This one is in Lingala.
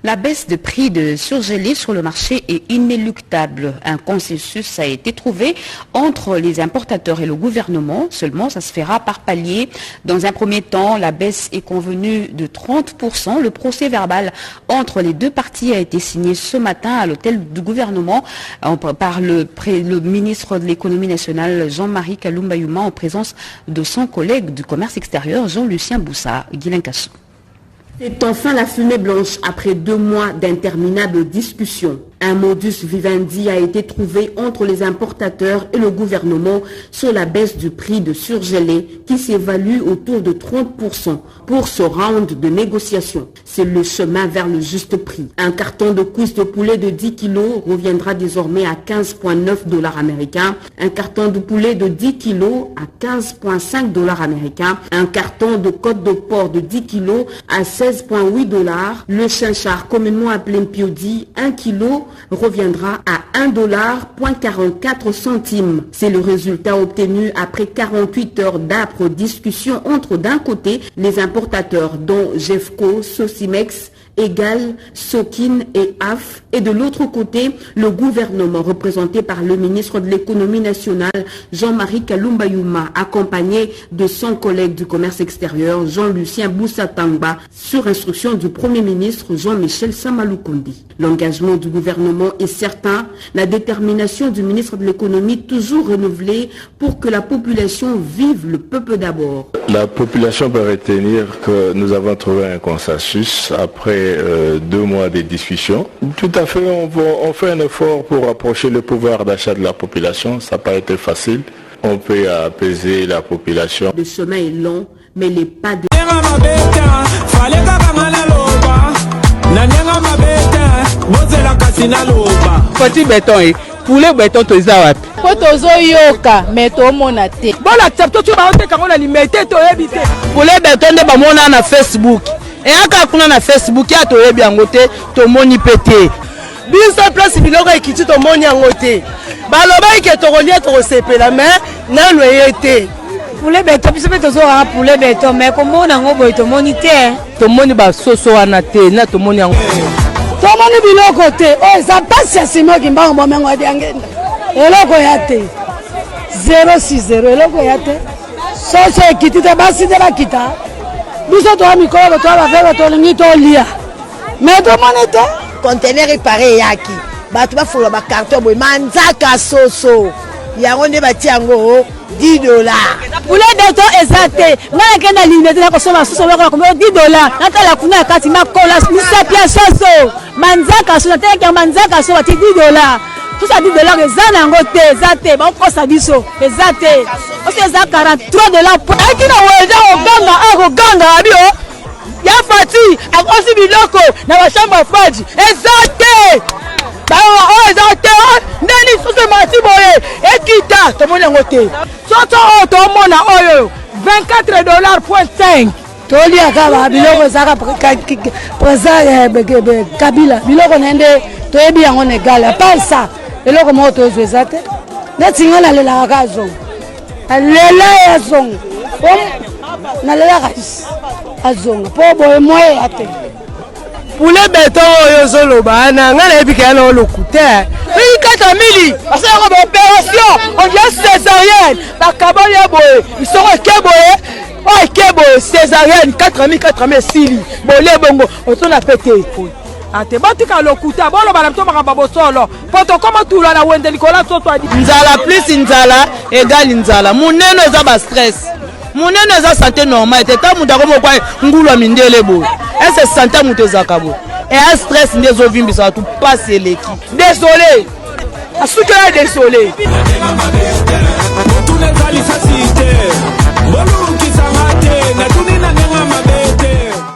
La baisse de prix de surgelés sur le marché est inéluctable. Un consensus a été trouvé entre les importateurs et le gouvernement. Seulement, ça se fera par palier. Dans un premier temps, la baisse est convenue de 30%. Le procès verbal entre les deux parties a été signé ce matin à l'hôtel du gouvernement par le ministre de l'économie nationale Jean-Marie Kalumba Youma en présence de son collègue du commerce extérieur Jean-Lucien Boussa. Guilain Kassou. C'est enfin la fumée blanche après 2 mois d'interminables discussions. Un modus vivendi a été trouvé entre les importateurs et le gouvernement sur la baisse du prix de surgelés qui s'évalue autour de 30% pour ce round de négociations. C'est le chemin vers le juste prix. Un carton de cuisses de poulet de 10 kg reviendra désormais à 15,9 $ américains. Un carton de poulet de 10 kg à 15,5 $ américains. Un carton de côte de porc de 10 kg à 16,8 $. Le chinchard, communément appelé mpiodi, 1 kg reviendra à 1,44 $. C'est le résultat obtenu après 48 heures d'âpres discussions entre d'un côté les importateurs dont Jeffco, Sosimex, Egal, Sokin et AF, et de l'autre côté, le gouvernement représenté par le ministre de l'économie nationale, Jean-Marie Kalumba Youma, accompagné de son collègue du commerce extérieur, Jean-Lucien Boussa Tangba, sur instruction du Premier ministre Jean-Michel Samaloukondi. L'engagement du gouvernement est certain, la détermination du ministre de l'économie toujours renouvelée pour que la population vive le peuple d'abord. La population peut retenir que nous avons trouvé un consensus après 2 mois de discussions. Tout à fait, on fait un effort pour approcher le pouvoir d'achat de la population. Ça n'a pas été facile. On peut apaiser la population. Le chemin est long, mais les pas de... Petit béton, poulet béton, tu es à yoka meto mona te bon accepte tu vas te quand on a limité to éviter poulet béton de ba mona na Facebook et aka kuna na Facebook ya to yebi angote to moni pété biso place biloko ekiti to moni angote baloba ke to kolia to sepela mais na no yete poulet béton biso beto zo ha poulet béton mais comment na ngobo to moni te to moni ba soso wana te na to moni angote to moni biloko te o ça passe ya simo ki mbango bomengo adi angenda eloko ya te 060 eloko ya te soso ekiti te basi te bakita biso to mikolo to bavelo to lingi to lia mais to moni te conteneur réparé yaki bato bafola ba carton boy manzaka soso yango nde bati yango $10 poulet béton ezate ngana kenda limete na kosoma soso loko ko $10 natala kuna kati makola misapia soso manzaka soso natala manzaka soso bati $10 tout ça $10 ezana yango te ezate ba kosa biso ezate osi eza $43 akina weza oganga abio ya fati akosi biloko na bashamba faji ezate bawa o ezate ndeni soso mati boye ekita tomoni yango te soto o to mona oyo $24.5 tolia kaba biloko ezaka presa kabila biloko nende toyebi yango negala pas ça eloko mo to ezate netinga na lela kazo lela yazong na lela kazo azonga po boye moye ate poulet béton oyo zoloba na ngana ebika na lokute oui 4000 parce que on opération on dit césarienne ba kabole boye ils sont keboye oh keboye césarienne 4000 sili bolé bongo otona pété ate batika lokuta bolo bana to makamba bosolo poto koma tula na wende likola soto adi nzala plus nzala égal nzala muneno za ba stress muneno za santé normale te ta mudako mo kwa ngulwa mindele boye ese santé muto za kabo et un stress ndezo vimbisa tout passer l'équipe désolé asuka désolé